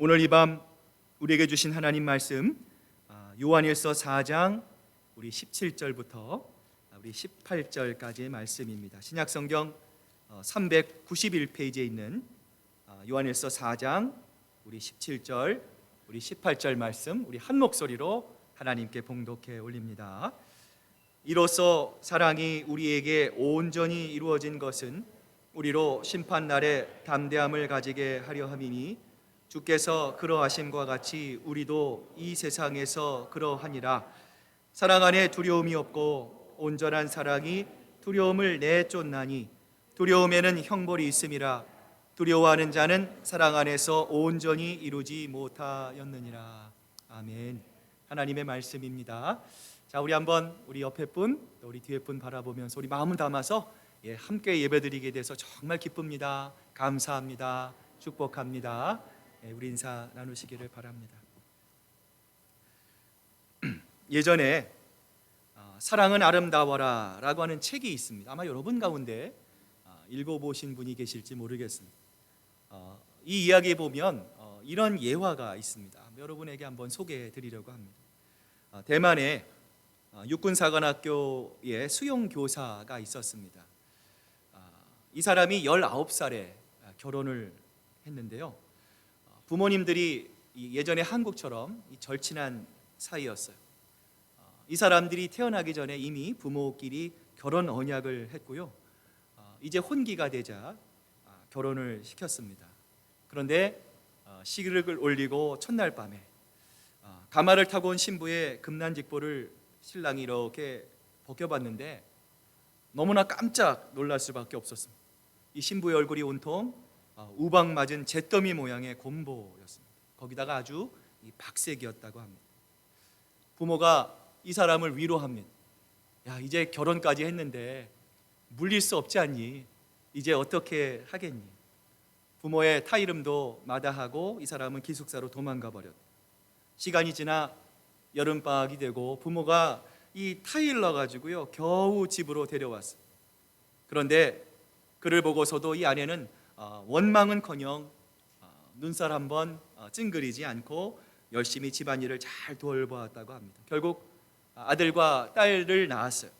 오늘 이 밤 우리에게 주신 하나님 말씀 요한일서 4장 우리 17절부터 우리 18절까지의 말씀입니다. 신약성경 391페이지에 있는 요한일서 4장 우리 17절 우리 18절 말씀 우리 한 목소리로 하나님께 봉독해 올립니다. 이로써 사랑이 우리에게 온전히 이루어진 것은 우리로 심판날에 담대함을 가지게 하려 함이니 주께서 그러하심과 같이 우리도 이 세상에서 그러하니라. 사랑 안에 두려움이 없고 온전한 사랑이 두려움을 내쫓나니 두려움에는 형벌이 있음이라. 두려워하는 자는 사랑 안에서 온전히 이루지 못하였느니라. 아멘. 하나님의 말씀입니다. 자, 우리 한번 우리 옆에 분 또 우리 뒤에 분 바라보면서 우리 마음을 담아서 함께 예배드리게 돼서 정말 기쁩니다. 감사합니다. 축복합니다. 우리 인사 나누시기를 바랍니다. 예전에 사랑은 아름다워라 라고 하는 책이 있습니다. 아마 여러분 가운데 읽어보신 분이 계실지 모르겠습니다. 이 이야기에 보면 이런 예화가 있습니다. 여러분에게 한번 소개해 드리려고 합니다. 대만에 육군사관학교에 수용교사가 있었습니다. 이 사람이 19살에 결혼을 했는데요, 부모님들이 예전에 한국처럼 절친한 사이였어요. 이 사람들이 태어나기 전에 이미 부모끼리 결혼 언약을 했고요, 이제 혼기가 되자 결혼을 시켰습니다. 그런데 시기를 올리고 첫날 밤에 가마를 타고 온 신부의 금난직보를 신랑이 이렇게 벗겨봤는데 너무나 깜짝 놀랄 수밖에 없었습니다. 이 신부의 얼굴이 온통 우박 맞은 잿더미 모양의 곰보였습니다. 거기다가 아주 박색이었다고 합니다. 부모가 이 사람을 위로합니다. 야, 이제 결혼까지 했는데 물릴 수 없지 않니? 이제 어떻게 하겠니? 부모의 타이름도 마다하고 이 사람은 기숙사로 도망가 버렸다. 시간이 지나 여름방학이 되고 부모가 이 타일러 가지고요 겨우 집으로 데려왔어요. 그런데 그를 보고서도 이 아내는 원망은커녕 눈살 한번 찡그리지 않고 열심히 집안일을 잘 돌보았다고 합니다. 결국 아들과 딸을 낳았어요.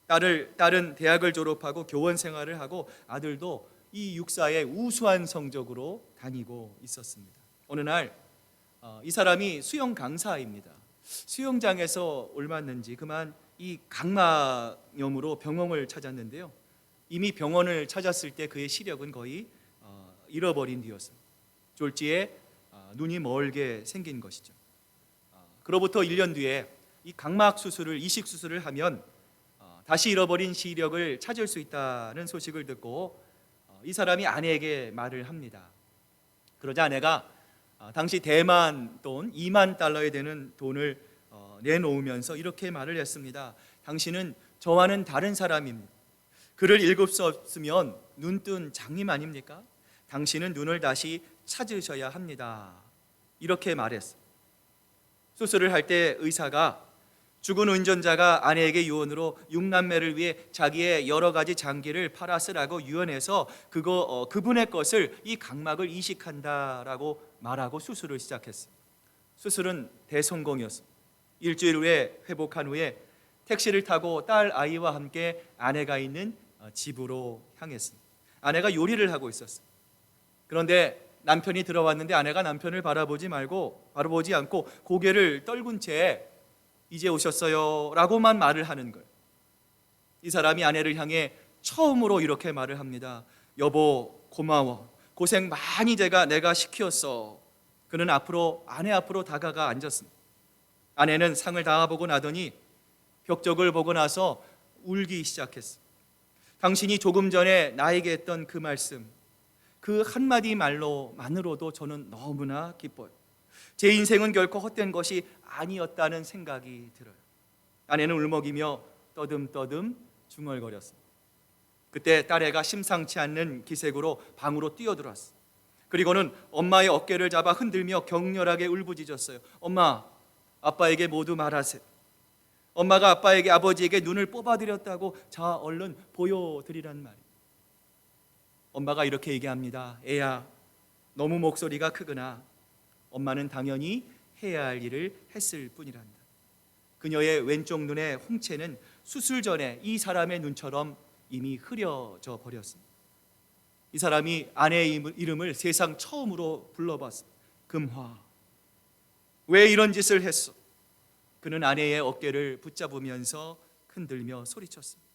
딸은 대학을 졸업하고 교원 생활을 하고 아들도 이 육사의 우수한 성적으로 다니고 있었습니다. 어느 날 이 사람이 수영 강사입니다. 수영장에서 옮았는지 그만 이 각막염으로 병원을 찾았는데요, 이미 병원을 찾았을 때 그의 시력은 거의 잃어버린 뒤였습니다. 졸지에 눈이 멀게 생긴 것이죠. 그로부터 1년 뒤에 이 각막 수술을 이식 수술을 하면 다시 잃어버린 시력을 찾을 수 있다는 소식을 듣고 이 사람이 아내에게 말을 합니다. 그러자 아내가 당시 대만 돈 2만 달러에 되는 돈을 내놓으면서 이렇게 말을 했습니다. 당신은 저와는 다른 사람입니다. 글을 읽을 수 없으면 눈뜬 장님 아닙니까? 당신은 눈을 다시 찾으셔야 합니다. 이렇게 말했어요. 수술을 할 때 의사가 죽은 운전자가 아내에게 유언으로 6남매를 위해 자기의 여러 가지 장기를 팔아 쓰라고 유언해서 그분의 것을 이 각막을 이식한다라고 말하고 수술을 시작했어요. 수술은 대성공이었습니다. 일주일 후에 회복한 후에 택시를 타고 딸 아이와 함께 아내가 있는 집으로 향했습니다. 아내가 요리를 하고 있었어요. 그런데 남편이 들어왔는데 아내가 남편을 바라보지 않고 고개를 떨군 채 이제 오셨어요 라고만 말을 하는 거예요. 이 사람이 아내를 향해 처음으로 이렇게 말을 합니다. 여보 고마워, 고생 많이 내가 시키었어. 그는 아내 앞으로 다가가 앉았습니다. 아내는 상을 다 보고 나더니 벽적을 보고 나서 울기 시작했습니다. 당신이 조금 전에 나에게 했던 그 말씀, 그 한마디 말로만으로도 저는 너무나 기뻐요. 제 인생은 결코 헛된 것이 아니었다는 생각이 들어요. 아내는 울먹이며 떠듬떠듬 중얼거렸습니다. 그때 딸애가 심상치 않는 기색으로 방으로 뛰어들어왔어요. 그리고는 엄마의 어깨를 잡아 흔들며 격렬하게 울부짖었어요. 엄마, 아빠에게 모두 말하세요. 엄마가 아버지에게 눈을 뽑아드렸다고 자 얼른 보여드리란 말이에요. 엄마가 이렇게 얘기합니다. 애야, 너무 목소리가 크구나. 엄마는 당연히 해야 할 일을 했을 뿐이란다. 그녀의 왼쪽 눈의 홍채는 수술 전에 이 사람의 눈처럼 이미 흐려져 버렸습니다. 이 사람이 아내의 이름을 세상 처음으로 불러봤습니다. 금화. 왜 이런 짓을 했어? 그는 아내의 어깨를 붙잡으면서 흔들며 소리쳤습니다.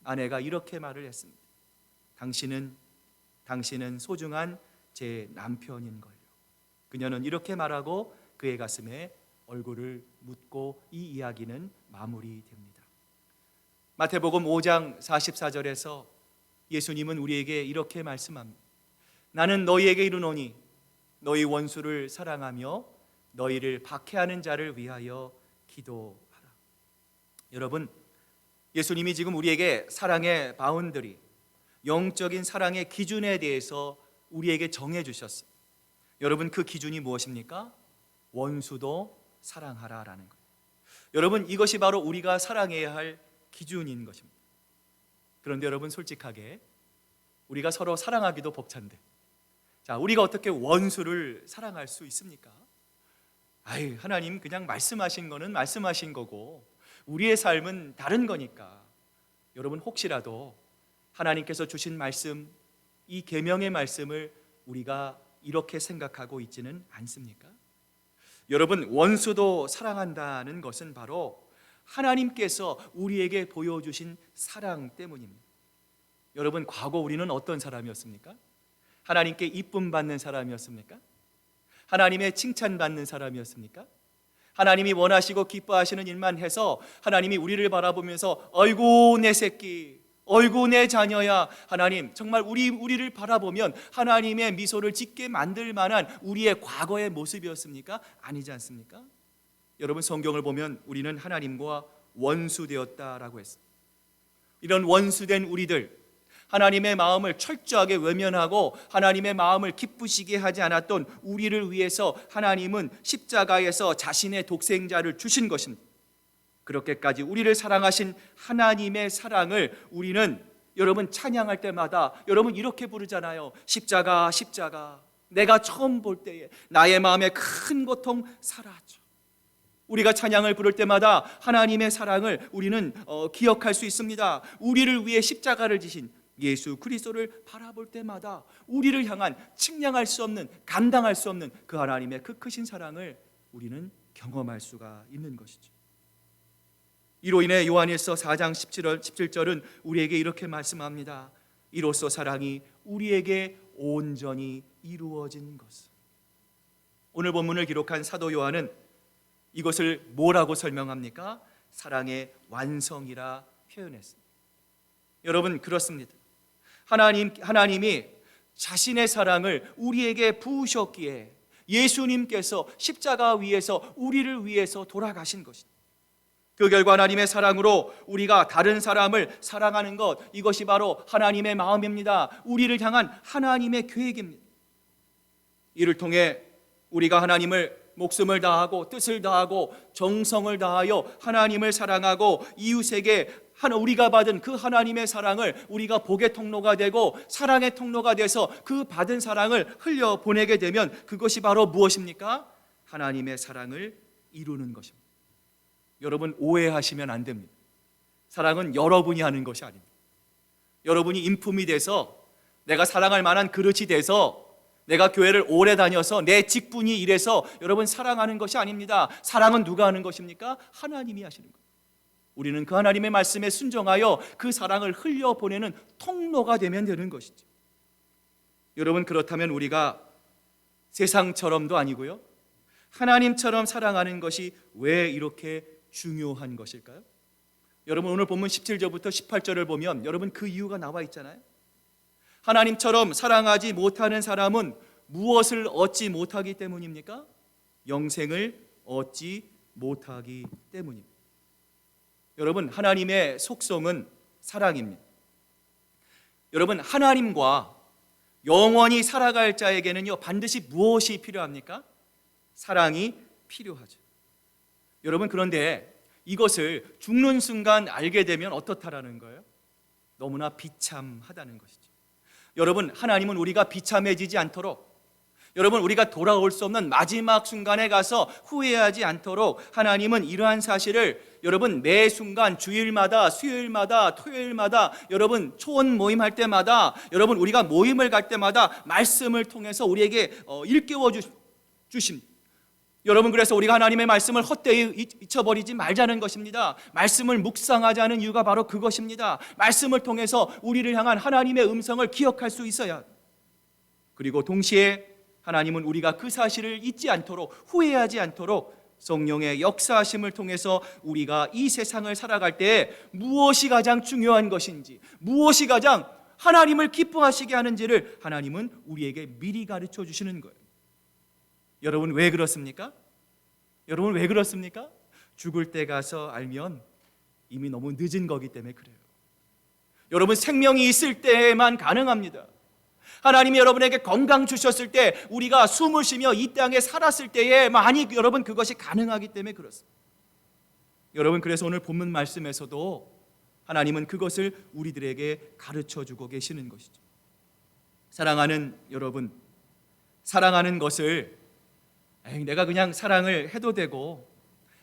아내가 이렇게 말을 했습니다. 당신은 소중한 제 남편인걸요. 그녀는 이렇게 말하고 그의 가슴에 얼굴을 묻고 이 이야기는 마무리됩니다. 마태복음 5장 44절에서 예수님은 우리에게 이렇게 말씀합니다. 나는 너희에게 이르노니 너희 원수를 사랑하며 너희를 박해하는 자를 위하여 기도하라. 여러분, 예수님이 지금 우리에게 사랑의 바운더리, 영적인 사랑의 기준에 대해서 우리에게 정해 주셨어요. 여러분, 그 기준이 무엇입니까? 원수도 사랑하라라는 거예요. 여러분, 이것이 바로 우리가 사랑해야 할 기준인 것입니다. 그런데 여러분, 솔직하게 우리가 서로 사랑하기도 벅찬데, 자, 우리가 어떻게 원수를 사랑할 수 있습니까? 하나님 그냥 말씀하신 거는 말씀하신 거고 우리의 삶은 다른 거니까. 여러분, 혹시라도 하나님께서 주신 말씀, 이 계명의 말씀을 우리가 이렇게 생각하고 있지는 않습니까? 여러분, 원수도 사랑한다는 것은 바로 하나님께서 우리에게 보여주신 사랑 때문입니다. 여러분, 과거 우리는 어떤 사람이었습니까? 하나님께 이쁨 받는 사람이었습니까? 하나님의 칭찬받는 사람이었습니까? 하나님이 원하시고 기뻐하시는 일만 해서 하나님이 우리를 바라보면서 어이구 내 새끼, 어이구 내 자녀야, 하나님 정말 우리를 바라보면 하나님의 미소를 짓게 만들 만한 우리의 과거의 모습이었습니까? 아니지 않습니까? 여러분, 성경을 보면 우리는 하나님과 원수되었다라고 했습니다. 이런 원수된 우리들, 하나님의 마음을 철저하게 외면하고 하나님의 마음을 기쁘시게 하지 않았던 우리를 위해서 하나님은 십자가에서 자신의 독생자를 주신 것입니다. 그렇게까지 우리를 사랑하신 하나님의 사랑을 우리는 여러분 찬양할 때마다 여러분 이렇게 부르잖아요. 십자가 십자가 내가 처음 볼 때에 나의 마음에 큰 고통 사라져. 우리가 찬양을 부를 때마다 하나님의 사랑을 우리는 기억할 수 있습니다. 우리를 위해 십자가를 지신 예수 그리스도를 바라볼 때마다 우리를 향한 측량할 수 없는, 감당할 수 없는 그 하나님의 그 크신 사랑을 우리는 경험할 수가 있는 것이죠. 이로 인해 요한일서 4장 17절은 우리에게 이렇게 말씀합니다. 이로써 사랑이 우리에게 온전히 이루어진 것을. 오늘 본문을 기록한 사도 요한은 이것을 뭐라고 설명합니까? 사랑의 완성이라 표현했습니다. 여러분, 그렇습니다. 하나님이 자신의 사랑을 우리에게 부으셨기에 예수님께서 십자가 위에서 우리를 위해서 돌아가신 것입니다. 그 결과 하나님의 사랑으로 우리가 다른 사람을 사랑하는 것, 이것이 바로 하나님의 마음입니다. 우리를 향한 하나님의 계획입니다. 이를 통해 우리가 하나님을 목숨을 다하고 뜻을 다하고 정성을 다하여 하나님을 사랑하고 이웃에게 우리가 받은 그 하나님의 사랑을 우리가 복의 통로가 되고 사랑의 통로가 돼서 그 받은 사랑을 흘려보내게 되면 그것이 바로 무엇입니까? 하나님의 사랑을 이루는 것입니다. 여러분, 오해하시면 안 됩니다. 사랑은 여러분이 하는 것이 아닙니다. 여러분이 인품이 돼서 내가 사랑할 만한 그릇이 돼서 내가 교회를 오래 다녀서 내 직분이 이래서 여러분 사랑하는 것이 아닙니다. 사랑은 누가 하는 것입니까? 하나님이 하시는 거예요. 우리는 그 하나님의 말씀에 순종하여 그 사랑을 흘려보내는 통로가 되면 되는 것이죠. 여러분, 그렇다면 우리가 세상처럼도 아니고요, 하나님처럼 사랑하는 것이 왜 이렇게 중요한 것일까요? 여러분, 오늘 본문 17절부터 18절을 보면 여러분 그 이유가 나와 있잖아요. 하나님처럼 사랑하지 못하는 사람은 무엇을 얻지 못하기 때문입니까? 영생을 얻지 못하기 때문입니다. 여러분, 하나님의 속성은 사랑입니다. 여러분, 하나님과 영원히 살아갈 자에게는요 반드시 무엇이 필요합니까? 사랑이 필요하죠. 여러분, 그런데 이것을 죽는 순간 알게 되면 어떻다라는 거예요? 너무나 비참하다는 것이죠. 여러분, 하나님은 우리가 비참해지지 않도록 여러분, 우리가 돌아올 수 없는 마지막 순간에 가서 후회하지 않도록 하나님은 이러한 사실을 여러분 매 순간 주일마다, 수요일마다, 토요일마다, 여러분 초원 모임할 때마다, 여러분 우리가 모임을 갈 때마다 말씀을 통해서 우리에게 일깨워 주십니다. 여러분, 그래서 우리가 하나님의 말씀을 헛되이 잊혀버리지 말자는 것입니다. 말씀을 묵상하자는 이유가 바로 그것입니다. 말씀을 통해서 우리를 향한 하나님의 음성을 기억할 수 있어야, 그리고 동시에 하나님은 우리가 그 사실을 잊지 않도록, 후회하지 않도록 성령의 역사하심을 통해서 우리가 이 세상을 살아갈 때 무엇이 가장 중요한 것인지, 무엇이 가장 하나님을 기뻐하시게 하는지를 하나님은 우리에게 미리 가르쳐 주시는 거예요. 여러분, 왜 그렇습니까? 여러분, 왜 그렇습니까? 죽을 때 가서 알면 이미 너무 늦은 거기 때문에 그래요. 여러분, 생명이 있을 때만 가능합니다. 하나님이 여러분에게 건강 주셨을 때, 우리가 숨을 쉬며 이 땅에 살았을 때에만이 여러분 그것이 가능하기 때문에 그렇습니다. 여러분, 그래서 오늘 본문 말씀에서도 하나님은 그것을 우리들에게 가르쳐 주고 계시는 것이죠. 사랑하는 여러분, 사랑하는 것을 내가 그냥 사랑을 해도 되고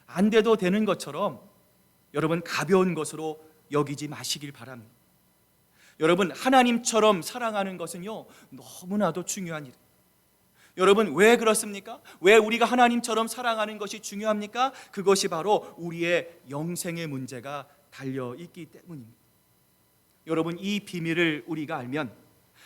안 돼도 되는 것처럼 여러분 가벼운 것으로 여기지 마시길 바랍니다. 여러분, 하나님처럼 사랑하는 것은요 너무나도 중요한 일이에요. 여러분, 왜 그렇습니까? 왜 우리가 하나님처럼 사랑하는 것이 중요합니까? 그것이 바로 우리의 영생의 문제가 달려있기 때문입니다. 여러분, 이 비밀을 우리가 알면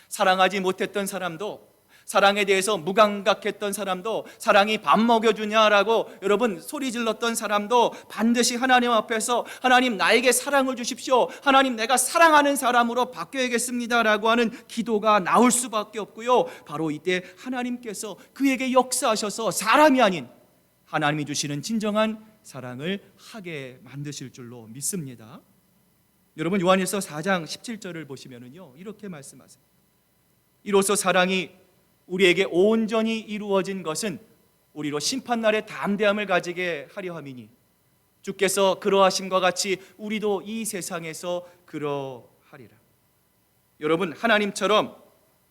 사랑하지 못했던 사람도, 사랑에 대해서 무감각했던 사람도, 사랑이 밥 먹여주냐라고 여러분 소리 질렀던 사람도 반드시 하나님 앞에서 하나님 나에게 사랑을 주십시오, 하나님 내가 사랑하는 사람으로 바뀌어야겠습니다라고 하는 기도가 나올 수밖에 없고요, 바로 이때 하나님께서 그에게 역사하셔서 사람이 아닌 하나님이 주시는 진정한 사랑을 하게 만드실 줄로 믿습니다. 여러분, 요한일서 4장 17절을 보시면은요 이렇게 말씀하세요. 이로써 사랑이 우리에게 온전히 이루어진 것은 우리로 심판날의 담대함을 가지게 하려 함이니 주께서 그러하심과 같이 우리도 이 세상에서 그러하리라. 여러분, 하나님처럼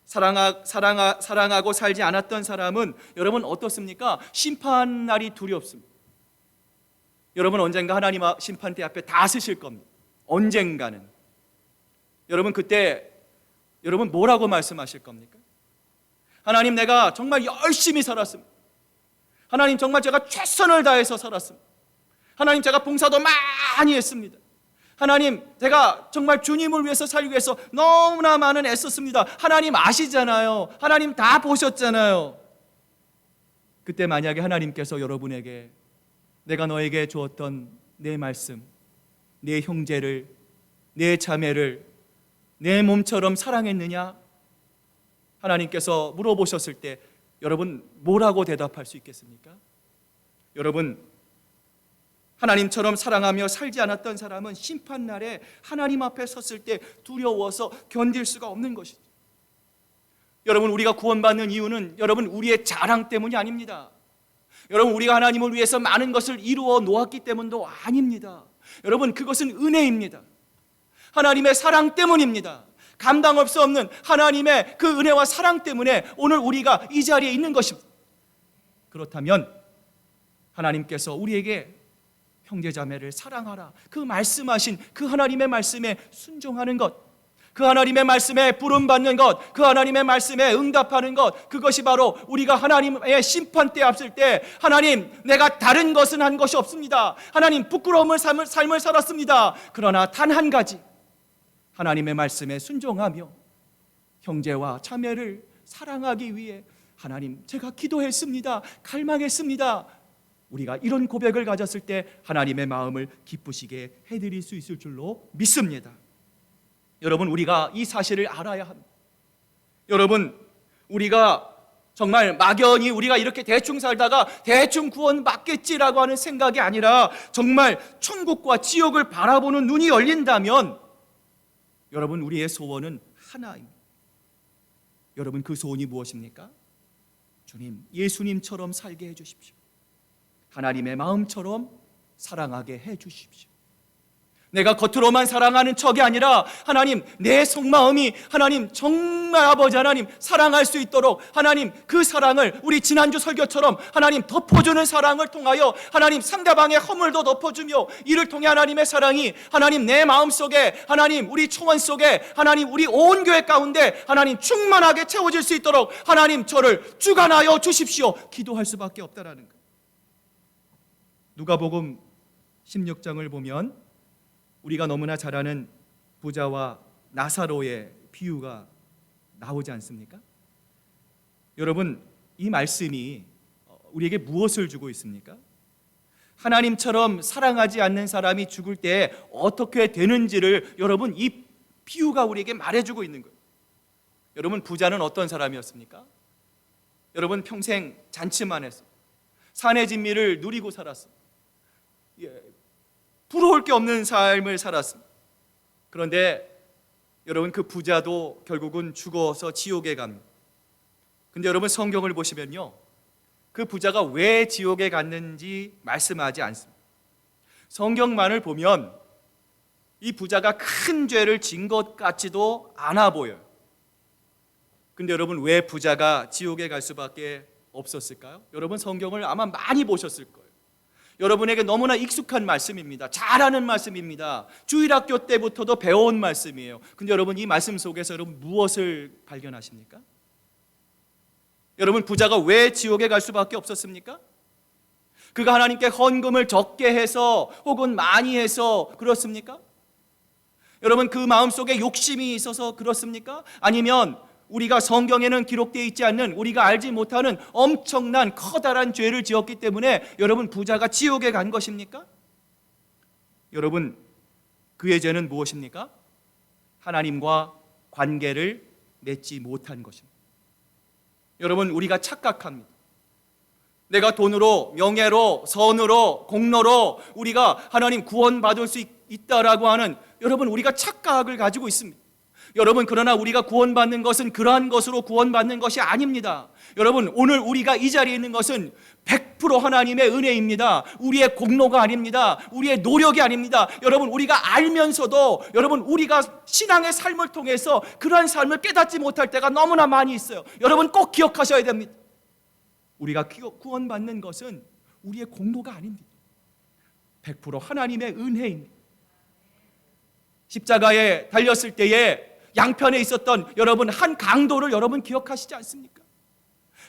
사랑하고 살지 않았던 사람은 여러분 어떻습니까? 심판날이 두렵습니다. 여러분, 언젠가 하나님 심판대 앞에 다 서실 겁니다. 언젠가는. 여러분, 그때 여러분 뭐라고 말씀하실 겁니까? 하나님, 내가 정말 열심히 살았습니다. 하나님, 정말 제가 최선을 다해서 살았습니다. 하나님, 제가 봉사도 많이 했습니다. 하나님, 제가 정말 주님을 위해서 살기 위해서 너무나 많은 애썼습니다. 하나님 아시잖아요. 하나님 다 보셨잖아요. 그때 만약에 하나님께서 여러분에게 내가 너에게 주었던 내 말씀, 내 형제를, 내 자매를 내 몸처럼 사랑했느냐? 하나님께서 물어보셨을 때 여러분 뭐라고 대답할 수 있겠습니까? 여러분, 하나님처럼 사랑하며 살지 않았던 사람은 심판날에 하나님 앞에 섰을 때 두려워서 견딜 수가 없는 것이죠. 여러분, 우리가 구원받는 이유는 여러분 우리의 자랑 때문이 아닙니다. 여러분, 우리가 하나님을 위해서 많은 것을 이루어 놓았기 때문도 아닙니다. 여러분, 그것은 은혜입니다. 하나님의 사랑 때문입니다. 감당할 수 없는 하나님의 그 은혜와 사랑 때문에 오늘 우리가 이 자리에 있는 것입니다. 그렇다면 하나님께서 우리에게 형제자매를 사랑하라, 그 말씀하신 그 하나님의 말씀에 순종하는 것, 그 하나님의 말씀에 부름받는 것, 그 하나님의 말씀에 응답하는 것, 그것이 바로 우리가 하나님의 심판대에 앞설 때 하나님, 내가 다른 것은 한 것이 없습니다. 하나님, 부끄러움을 삶을 살았습니다. 그러나 단 한 가지, 하나님의 말씀에 순종하며 형제와 자매를 사랑하기 위해 하나님, 제가 기도했습니다. 갈망했습니다. 우리가 이런 고백을 가졌을 때 하나님의 마음을 기쁘시게 해드릴 수 있을 줄로 믿습니다. 여러분, 우리가 이 사실을 알아야 합니다. 여러분, 우리가 정말 막연히 우리가 이렇게 대충 살다가 대충 구원 받겠지라고 하는 생각이 아니라 정말 천국과 지옥을 바라보는 눈이 열린다면 여러분, 우리의 소원은 하나입니다. 여러분, 그 소원이 무엇입니까? 주님, 예수님처럼 살게 해주십시오. 하나님의 마음처럼 사랑하게 해주십시오. 내가 겉으로만 사랑하는 척이 아니라 하나님 내 속마음이 하나님 정말 아버지 하나님 사랑할 수 있도록 하나님 그 사랑을 우리 지난주 설교처럼 하나님 덮어주는 사랑을 통하여 하나님 상대방의 허물도 덮어주며 이를 통해 하나님의 사랑이 하나님 내 마음속에 하나님 우리 초원 속에 하나님 우리 온 교회 가운데 하나님 충만하게 채워질 수 있도록 하나님 저를 주관하여 주십시오 기도할 수밖에 없다라는 것. 누가복음 16장을 보면 우리가 너무나 잘 아는 부자와 나사로의 비유가 나오지 않습니까? 여러분, 이 말씀이 우리에게 무엇을 주고 있습니까? 하나님처럼 사랑하지 않는 사람이 죽을 때 어떻게 되는지를 여러분 이 비유가 우리에게 말해주고 있는 거예요. 여러분, 부자는 어떤 사람이었습니까? 여러분, 평생 잔치만 했어. 산의 진미를 누리고 살았어. 부러울 게 없는 삶을 살았습니다. 그런데 여러분 그 부자도 결국은 죽어서 지옥에 갑니다. 근데 여러분 성경을 보시면요, 그 부자가 왜 지옥에 갔는지 말씀하지 않습니다. 성경만을 보면 이 부자가 큰 죄를 진 것 같지도 않아 보여요. 근데 여러분 왜 부자가 지옥에 갈 수밖에 없었을까요? 여러분 성경을 아마 많이 보셨을 거예요. 여러분에게 너무나 익숙한 말씀입니다. 잘 아는 말씀입니다. 주일학교 때부터도 배워온 말씀이에요. 근데 여러분 이 말씀 속에서 여러분 무엇을 발견하십니까? 여러분 부자가 왜 지옥에 갈 수밖에 없었습니까? 그가 하나님께 헌금을 적게 해서 혹은 많이 해서 그렇습니까? 여러분 그 마음속에 욕심이 있어서 그렇습니까? 아니면 우리가 성경에는 기록되어 있지 않는 우리가 알지 못하는 엄청난 커다란 죄를 지었기 때문에 여러분 부자가 지옥에 간 것입니까? 여러분 그의 죄는 무엇입니까? 하나님과 관계를 맺지 못한 것입니다. 여러분 우리가 착각합니다. 내가 돈으로, 명예로, 선으로, 공로로 우리가 하나님 구원받을 수 있다라고 하는 여러분 우리가 착각을 가지고 있습니다. 여러분 그러나 우리가 구원받는 것은 그러한 것으로 구원받는 것이 아닙니다. 여러분 오늘 우리가 이 자리에 있는 것은 100% 하나님의 은혜입니다. 우리의 공로가 아닙니다. 우리의 노력이 아닙니다. 여러분 우리가 알면서도 여러분 우리가 신앙의 삶을 통해서 그러한 삶을 깨닫지 못할 때가 너무나 많이 있어요. 여러분 꼭 기억하셔야 됩니다. 우리가 구원받는 것은 우리의 공로가 아닙니다. 100% 하나님의 은혜입니다. 십자가에 달렸을 때에 양편에 있었던 여러분 한 강도를 여러분 기억하시지 않습니까?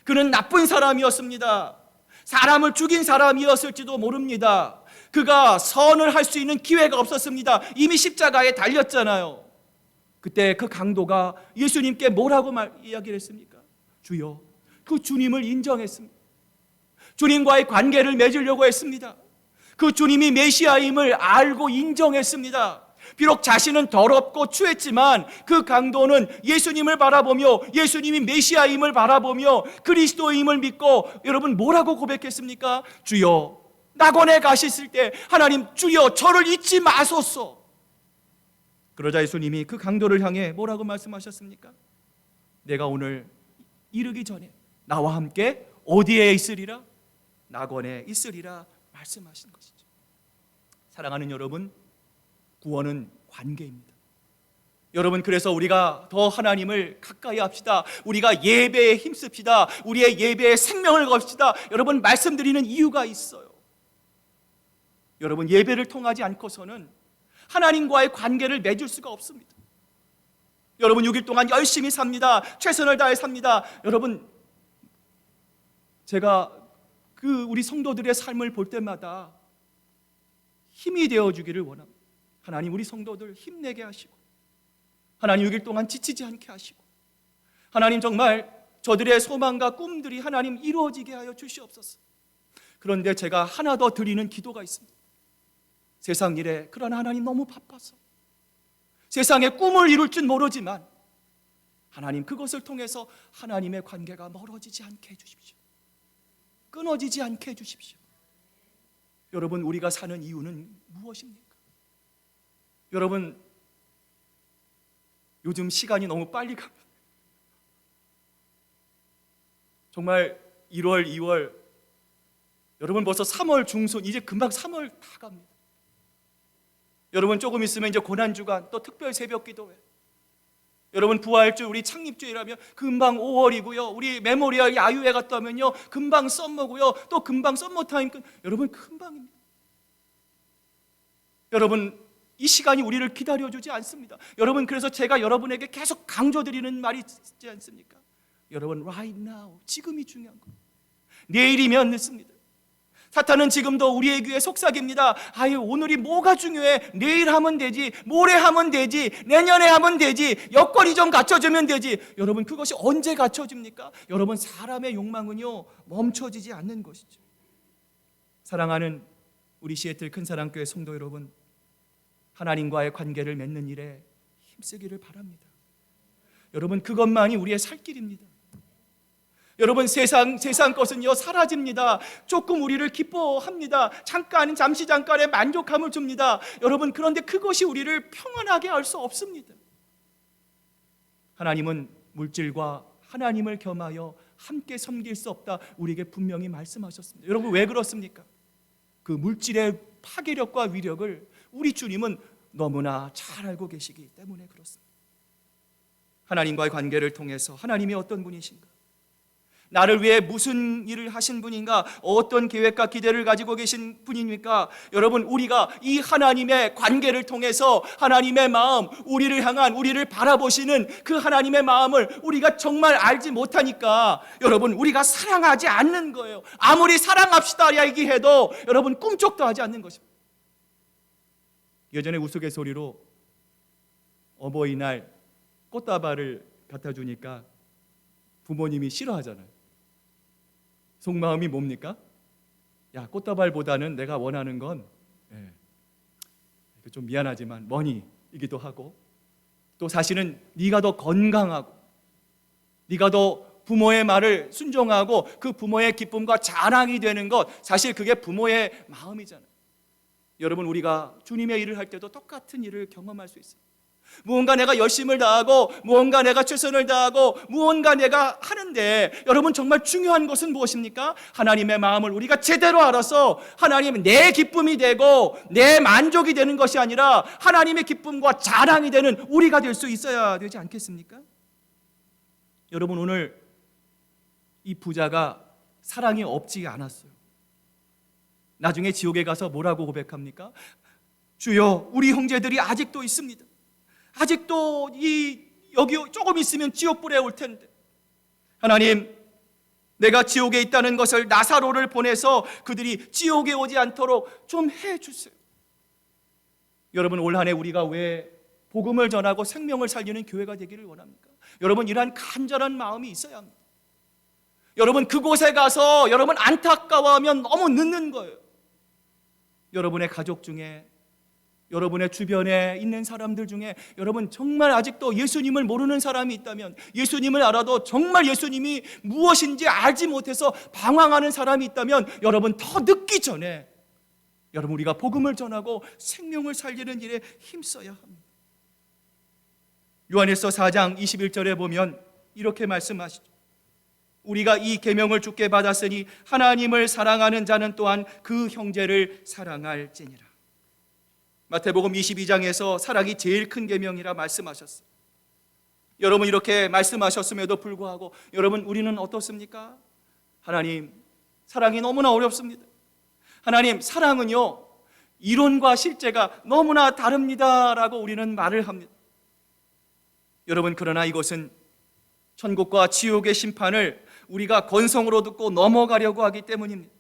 그는 나쁜 사람이었습니다. 사람을 죽인 사람이었을지도 모릅니다. 그가 선을 할 수 있는 기회가 없었습니다. 이미 십자가에 달렸잖아요. 그때 그 강도가 예수님께 뭐라고 이야기를 했습니까? 주여, 그 주님을 인정했습니다. 주님과의 관계를 맺으려고 했습니다. 그 주님이 메시아임을 알고 인정했습니다. 비록 자신은 더럽고 추했지만 그 강도는 예수님을 바라보며 예수님이 메시아임을 바라보며 그리스도임을 믿고 여러분 뭐라고 고백했습니까? 주여, 낙원에 가셨을 때 하나님 주여 저를 잊지 마소서. 그러자 예수님이 그 강도를 향해 뭐라고 말씀하셨습니까? 내가 오늘 이르기 전에 나와 함께 어디에 있으리라? 낙원에 있으리라 말씀하신 것이죠. 사랑하는 여러분, 구원은 관계입니다. 여러분 그래서 우리가 더 하나님을 가까이 합시다. 우리가 예배에 힘씁시다. 우리의 예배에 생명을 겁시다. 여러분 말씀드리는 이유가 있어요. 여러분 예배를 통하지 않고서는 하나님과의 관계를 맺을 수가 없습니다. 여러분 6일 동안 열심히 삽니다. 최선을 다해 삽니다. 여러분 제가 우리 성도들의 삶을 볼 때마다 힘이 되어주기를 원합니다. 하나님 우리 성도들 힘내게 하시고 하나님 6일 동안 지치지 않게 하시고 하나님 정말 저들의 소망과 꿈들이 하나님 이루어지게 하여 주시옵소서. 그런데 제가 하나 더 드리는 기도가 있습니다. 세상 일에 그러나 하나님 너무 바빠서 세상의 꿈을 이룰 줄 모르지만 하나님 그것을 통해서 하나님의 관계가 멀어지지 않게 해주십시오. 끊어지지 않게 해주십시오. 여러분 우리가 사는 이유는 무엇입니까? 여러분 요즘 시간이 너무 빨리 갑니다. 정말 1월, 2월 여러분 벌써 3월 중순 이제 금방 3월 다 갑니다. 여러분 조금 있으면 이제 고난주간, 또 특별 새벽 기도회, 여러분 부활주, 우리 창립주일하면 금방 5월이고요. 우리 메모리얼 야유회 갔다 오면요 금방 썸머고요. 또 금방 썸머 타임 여러분 금방입니다. 여러분 이 시간이 우리를 기다려주지 않습니다. 여러분 그래서 제가 여러분에게 계속 강조드리는 말이 있지 않습니까? 여러분 right now, 지금이 중요한 거예요. 내일이면 늦습니다. 사탄은 지금도 우리의 귀에 속삭입니다. 아유 오늘이 뭐가 중요해? 내일 하면 되지, 모레 하면 되지, 내년에 하면 되지, 여건이 좀 갖춰지면 되지. 여러분 그것이 언제 갖춰집니까? 여러분 사람의 욕망은요 멈춰지지 않는 것이죠. 사랑하는 우리 시애틀 큰사랑교회 성도 여러분, 하나님과의 관계를 맺는 일에 힘쓰기를 바랍니다. 여러분 그것만이 우리의 살 길입니다. 여러분 세상 것은요 사라집니다. 조금 우리를 기뻐합니다. 잠시 잠깐의 만족감을 줍니다. 여러분 그런데 그것이 우리를 평안하게 할 수 없습니다. 하나님은 물질과 하나님을 겸하여 함께 섬길 수 없다, 우리에게 분명히 말씀하셨습니다. 여러분 왜 그렇습니까? 그 물질의 파괴력과 위력을 우리 주님은 너무나 잘 알고 계시기 때문에 그렇습니다. 하나님과의 관계를 통해서 하나님이 어떤 분이신가, 나를 위해 무슨 일을 하신 분인가, 어떤 계획과 기대를 가지고 계신 분입니까? 여러분 우리가 이 하나님의 관계를 통해서 하나님의 마음, 우리를 향한, 우리를 바라보시는 그 하나님의 마음을 우리가 정말 알지 못하니까 여러분 우리가 사랑하지 않는 거예요. 아무리 사랑합시다 얘기해도 여러분 꿈쩍도 하지 않는 것입니다. 예전에 우스갯소리로 어버이날 꽃다발을 갖다 주니까 부모님이 싫어하잖아요. 속마음이 뭡니까? 야, 꽃다발보다는 내가 원하는 건 좀 미안하지만 머니이기도 하고, 또 사실은 네가 더 건강하고 네가 더 부모의 말을 순종하고 그 부모의 기쁨과 자랑이 되는 것, 사실 그게 부모의 마음이잖아요. 여러분 우리가 주님의 일을 할 때도 똑같은 일을 경험할 수 있어요. 무언가 내가 열심을 다하고 무언가 내가 최선을 다하고 무언가 내가 하는데, 여러분 정말 중요한 것은 무엇입니까? 하나님의 마음을 우리가 제대로 알아서 하나님은 내 기쁨이 되고 내 만족이 되는 것이 아니라 하나님의 기쁨과 자랑이 되는 우리가 될 수 있어야 되지 않겠습니까? 여러분 오늘 이 부자가 사랑이 없지 않았어요. 나중에 지옥에 가서 뭐라고 고백합니까? 주여, 우리 형제들이 아직도 있습니다. 아직도 여기 조금 있으면 지옥불에 올 텐데, 하나님 내가 지옥에 있다는 것을 나사로를 보내서 그들이 지옥에 오지 않도록 좀 해주세요. 여러분 올 한 해 우리가 왜 복음을 전하고 생명을 살리는 교회가 되기를 원합니까? 여러분 이러한 간절한 마음이 있어야 합니다. 여러분 그곳에 가서 여러분 안타까워하면 너무 늦는 거예요. 여러분의 가족 중에, 여러분의 주변에 있는 사람들 중에 여러분 정말 아직도 예수님을 모르는 사람이 있다면, 예수님을 알아도 정말 예수님이 무엇인지 알지 못해서 방황하는 사람이 있다면, 여러분 더 늦기 전에 여러분 우리가 복음을 전하고 생명을 살리는 일에 힘써야 합니다. 요한일서 4장 21절에 보면 이렇게 말씀하시죠. 우리가 이 계명을 주께 받았으니 하나님을 사랑하는 자는 또한 그 형제를 사랑할지니라. 마태복음 22장에서 사랑이 제일 큰 계명이라 말씀하셨어요. 여러분 이렇게 말씀하셨음에도 불구하고 여러분 우리는 어떻습니까? 하나님 사랑이 너무나 어렵습니다. 하나님 사랑은요 이론과 실제가 너무나 다릅니다라고 우리는 말을 합니다. 여러분 그러나 이것은 천국과 지옥의 심판을 우리가 건성으로 듣고 넘어가려고 하기 때문입니다.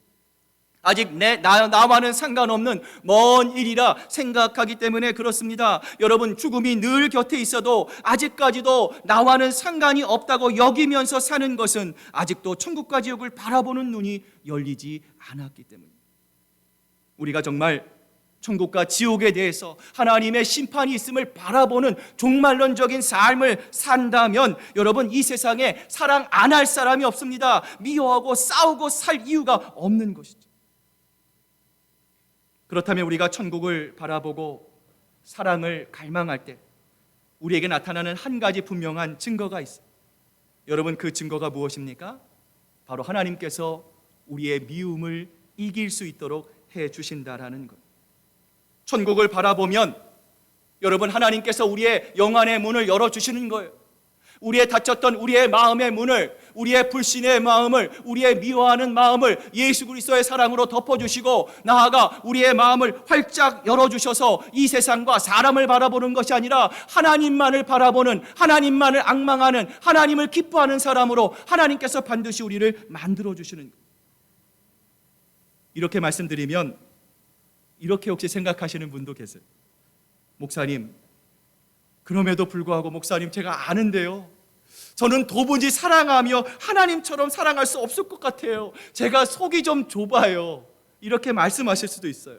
아직 나와는 상관없는 먼 일이라 생각하기 때문에 그렇습니다. 여러분 죽음이 늘 곁에 있어도 아직까지도 나와는 상관이 없다고 여기면서 사는 것은 아직도 천국과 지옥을 바라보는 눈이 열리지 않았기 때문입니다. 우리가 정말 천국과 지옥에 대해서 하나님의 심판이 있음을 바라보는 종말론적인 삶을 산다면 여러분 이 세상에 사랑 안 할 사람이 없습니다. 미워하고 싸우고 살 이유가 없는 것이죠. 그렇다면 우리가 천국을 바라보고 사랑을 갈망할 때 우리에게 나타나는 한 가지 분명한 증거가 있어요. 여러분 그 증거가 무엇입니까? 바로 하나님께서 우리의 미움을 이길 수 있도록 해 주신다라는 것. 천국을 바라보면 여러분, 하나님께서 우리의 영안의 문을 열어주시는 거예요. 우리의 닫혔던 우리의 마음의 문을, 우리의 불신의 마음을, 우리의 미워하는 마음을 예수 그리스도의 사랑으로 덮어주시고, 나아가 우리의 마음을 활짝 열어주셔서 이 세상과 사람을 바라보는 것이 아니라 하나님만을 바라보는, 하나님만을 앙망하는, 하나님을 기뻐하는 사람으로 하나님께서 반드시 우리를 만들어주시는 거예요. 이렇게 말씀드리면 이렇게 혹시 생각하시는 분도 계세요. 목사님, 그럼에도 불구하고 목사님, 제가 아는데요, 저는 도무지 사랑하며 하나님처럼 사랑할 수 없을 것 같아요. 제가 속이 좀 좁아요. 이렇게 말씀하실 수도 있어요.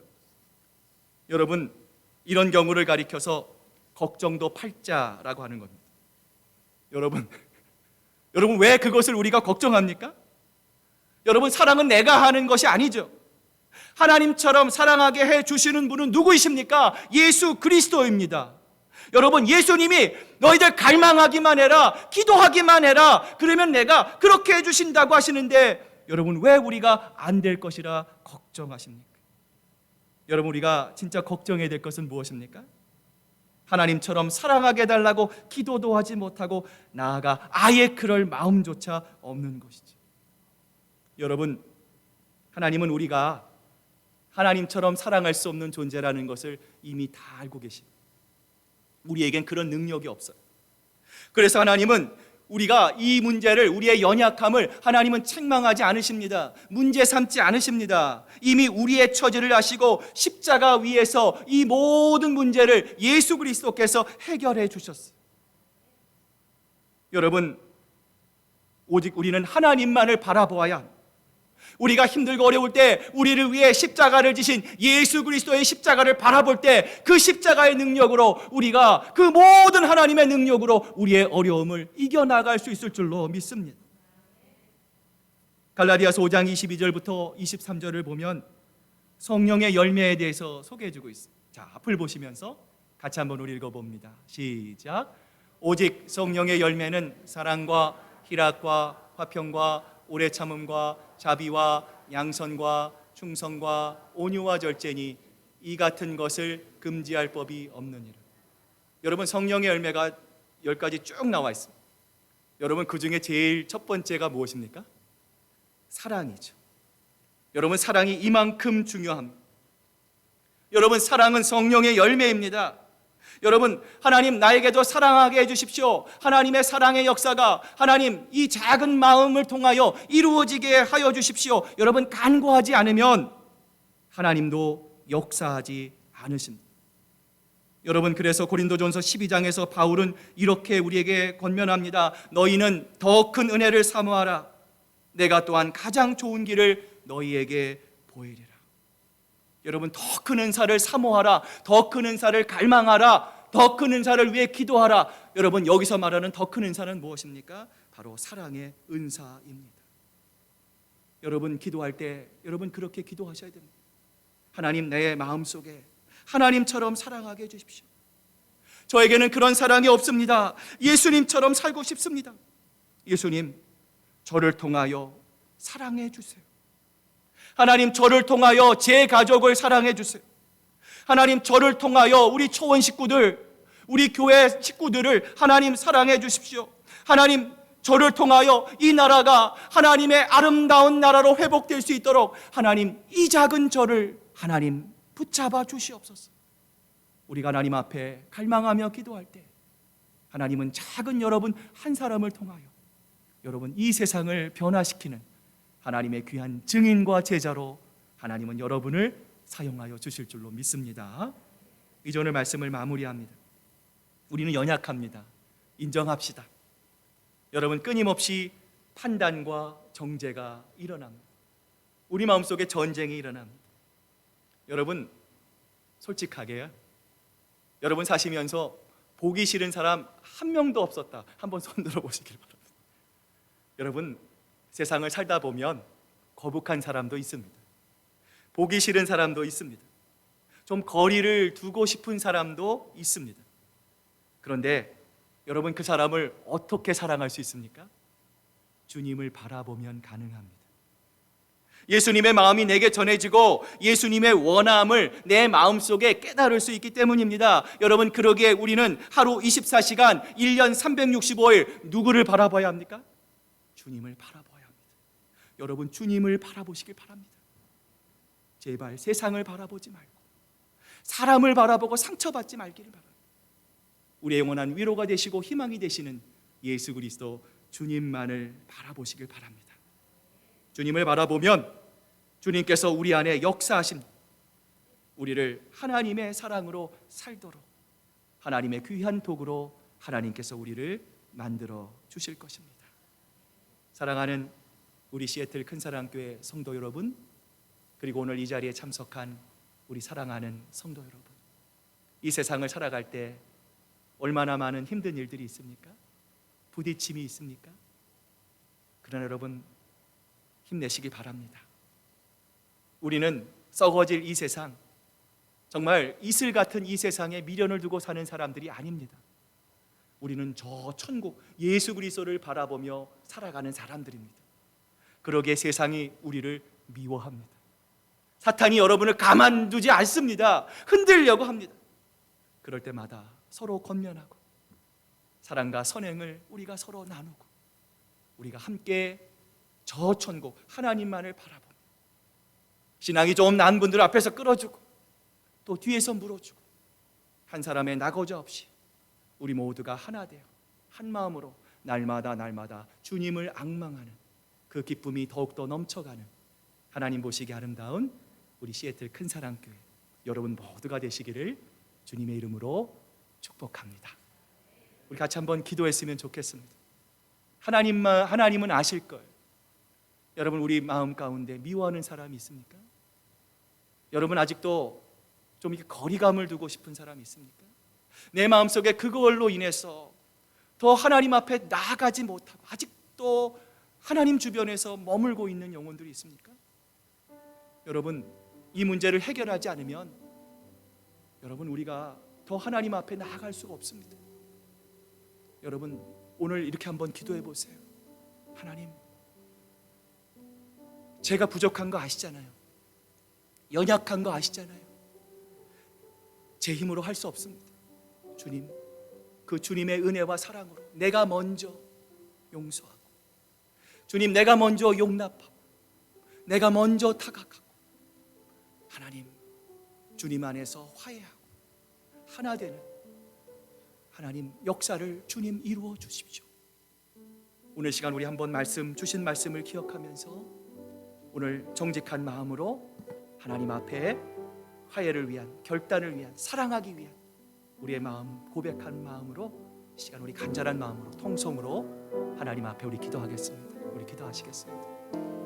여러분, 이런 경우를 가리켜서 걱정도 팔자라고 하는 겁니다. 여러분 왜 그것을 우리가 걱정합니까? 여러분, 사랑은 내가 하는 것이 아니죠. 하나님처럼 사랑하게 해주시는 분은 누구이십니까? 예수 그리스도입니다. 여러분, 예수님이 너희들 갈망하기만 해라, 기도하기만 해라, 그러면 내가 그렇게 해주신다고 하시는데, 여러분, 왜 우리가 안 될 것이라 걱정하십니까? 여러분, 우리가 진짜 걱정해야 될 것은 무엇입니까? 하나님처럼 사랑하게 해달라고 기도도 하지 못하고, 나아가 아예 그럴 마음조차 없는 것이죠. 여러분, 하나님은 우리가 하나님처럼 사랑할 수 없는 존재라는 것을 이미 다 알고 계십니다. 우리에겐 그런 능력이 없어요. 그래서 하나님은 우리가 이 문제를, 우리의 연약함을 하나님은 책망하지 않으십니다. 문제 삼지 않으십니다. 이미 우리의 처지를 아시고 십자가 위에서 이 모든 문제를 예수 그리스도께서 해결해 주셨어요. 여러분, 오직 우리는 하나님만을 바라보아야 합니다. 우리가 힘들고 어려울 때 우리를 위해 십자가를 지신 예수 그리스도의 십자가를 바라볼 때 그 십자가의 능력으로 우리가 그 모든 하나님의 능력으로 우리의 어려움을 이겨나갈 수 있을 줄로 믿습니다. 갈라디아서 5장 22절부터 23절을 보면 성령의 열매에 대해서 소개해주고 있습니다. 자, 앞을 보시면서 같이 한번 우리 읽어봅니다. 시작. 오직 성령의 열매는 사랑과 희락과 화평과 오래 참음과 자비와 양선과 충성과 온유와 절제니 이 같은 것을 금지할 법이 없느니라. 여러분, 성령의 열매가 10가지 쭉 나와 있습니다. 여러분, 그 중에 제일 첫 번째가 무엇입니까? 사랑이죠. 여러분, 사랑이 이만큼 중요합니다. 여러분, 사랑은 성령의 열매입니다. 여러분, 하나님 나에게도 사랑하게 해주십시오. 하나님의 사랑의 역사가 하나님 이 작은 마음을 통하여 이루어지게 하여 주십시오. 여러분, 간구하지 않으면 하나님도 역사하지 않으십니다. 여러분, 그래서 고린도전서 12장에서 바울은 이렇게 우리에게 권면합니다. 너희는 더 큰 은혜를 사모하라. 내가 또한 가장 좋은 길을 너희에게 보이리라. 여러분, 더 큰 은사를 사모하라, 더 큰 은사를 갈망하라, 더 큰 은사를 위해 기도하라. 여러분, 여기서 말하는 더 큰 은사는 무엇입니까? 바로 사랑의 은사입니다. 여러분, 기도할 때 여러분 그렇게 기도하셔야 됩니다. 하나님, 내 마음속에 하나님처럼 사랑하게 해주십시오. 저에게는 그런 사랑이 없습니다. 예수님처럼 살고 싶습니다. 예수님, 저를 통하여 사랑해 주세요. 하나님, 저를 통하여 제 가족을 사랑해 주세요. 하나님, 저를 통하여 우리 초원 식구들, 우리 교회 식구들을 하나님 사랑해 주십시오. 하나님, 저를 통하여 이 나라가 하나님의 아름다운 나라로 회복될 수 있도록 하나님, 이 작은 저를 하나님 붙잡아 주시옵소서. 우리가 하나님 앞에 갈망하며 기도할 때 하나님은 작은 여러분 한 사람을 통하여 여러분 이 세상을 변화시키는 하나님의 귀한 증인과 제자로 하나님은 여러분을 사용하여 주실 줄로 믿습니다. 이제 오늘 말씀을 마무리합니다. 우리는 연약합니다. 인정합시다. 여러분, 끊임없이 판단과 정죄가 일어납니다. 우리 마음속에 전쟁이 일어납니다. 여러분, 솔직하게요, 여러분 사시면서 보기 싫은 사람 한 명도 없었다, 한번 손 들어보시길 바랍니다. 여러분, 세상을 살다 보면 거북한 사람도 있습니다. 보기 싫은 사람도 있습니다. 좀 거리를 두고 싶은 사람도 있습니다. 그런데 여러분, 그 사람을 어떻게 사랑할 수 있습니까? 주님을 바라보면 가능합니다. 예수님의 마음이 내게 전해지고 예수님의 원함을 내 마음속에 깨달을 수 있기 때문입니다. 여러분, 그러기에 우리는 하루 24시간 1년 365일 누구를 바라봐야 합니까? 주님을 바라봐야 합니다. 여러분, 주님을 바라보시길 바랍니다. 제발 세상을 바라보지 말고 사람을 바라보고 상처받지 말기를 바랍니다. 우리의 영원한 위로가 되시고 희망이 되시는 예수 그리스도 주님만을 바라보시길 바랍니다. 주님을 바라보면 주님께서 우리 안에 역사하신 우리를 하나님의 사랑으로 살도록 하나님의 귀한 도구로 하나님께서 우리를 만들어 주실 것입니다. 사랑하는 우리 시애틀 큰사랑교회 성도 여러분, 그리고 오늘 이 자리에 참석한 우리 사랑하는 성도 여러분, 이 세상을 살아갈 때 얼마나 많은 힘든 일들이 있습니까? 부딪힘이 있습니까? 그러나 여러분, 힘내시기 바랍니다. 우리는 썩어질 이 세상, 정말 이슬 같은 이 세상에 미련을 두고 사는 사람들이 아닙니다. 우리는 저 천국 예수 그리스도를 바라보며 살아가는 사람들입니다. 그러기에 세상이 우리를 미워합니다. 사탄이 여러분을 가만두지 않습니다. 흔들려고 합니다. 그럴 때마다 서로 권면하고 사랑과 선행을 우리가 서로 나누고 우리가 함께 저 천국 하나님만을 바라보며 신앙이 좀 나은 분들 앞에서 끌어주고 또 뒤에서 물어주고 한 사람의 나고자 없이 우리 모두가 하나 되어 한 마음으로 날마다 주님을 앙망하는 그 기쁨이 더욱더 넘쳐가는 하나님 보시기 아름다운 우리 시애틀 큰사랑교회 여러분 모두가 되시기를 주님의 이름으로 축복합니다. 우리 같이 한번 기도했으면 좋겠습니다. 하나님은 아실 걸. 여러분, 우리 마음 가운데 미워하는 사람이 있습니까? 여러분, 아직도 좀 이렇게 거리감을 두고 싶은 사람이 있습니까? 내 마음속에 그걸로 인해서 더 하나님 앞에 나아가지 못하고 아직도 하나님 주변에서 머물고 있는 영혼들이 있습니까? 여러분, 이 문제를 해결하지 않으면 여러분, 우리가 더 하나님 앞에 나아갈 수가 없습니다. 여러분, 오늘 이렇게 한번 기도해 보세요. 하나님, 제가 부족한 거 아시잖아요. 연약한 거 아시잖아요. 제 힘으로 할 수 없습니다. 주님, 그 주님의 은혜와 사랑으로 내가 먼저 용서하고 주님, 내가 먼저 용납하고 내가 먼저 타각하고 하나님, 주님 안에서 화해하고 하나 되는 하나님 역사를 주님 이루어 주십시오. 오늘 시간 우리 한번 주신 말씀을 기억하면서 오늘 정직한 마음으로 하나님 앞에 화해를 위한, 결단을 위한, 사랑하기 위한 우리의 마음, 고백한 마음으로 시간 우리 간절한 마음으로 통성으로 하나님 앞에 우리 기도하겠습니다. 우리 기도하시겠습니다.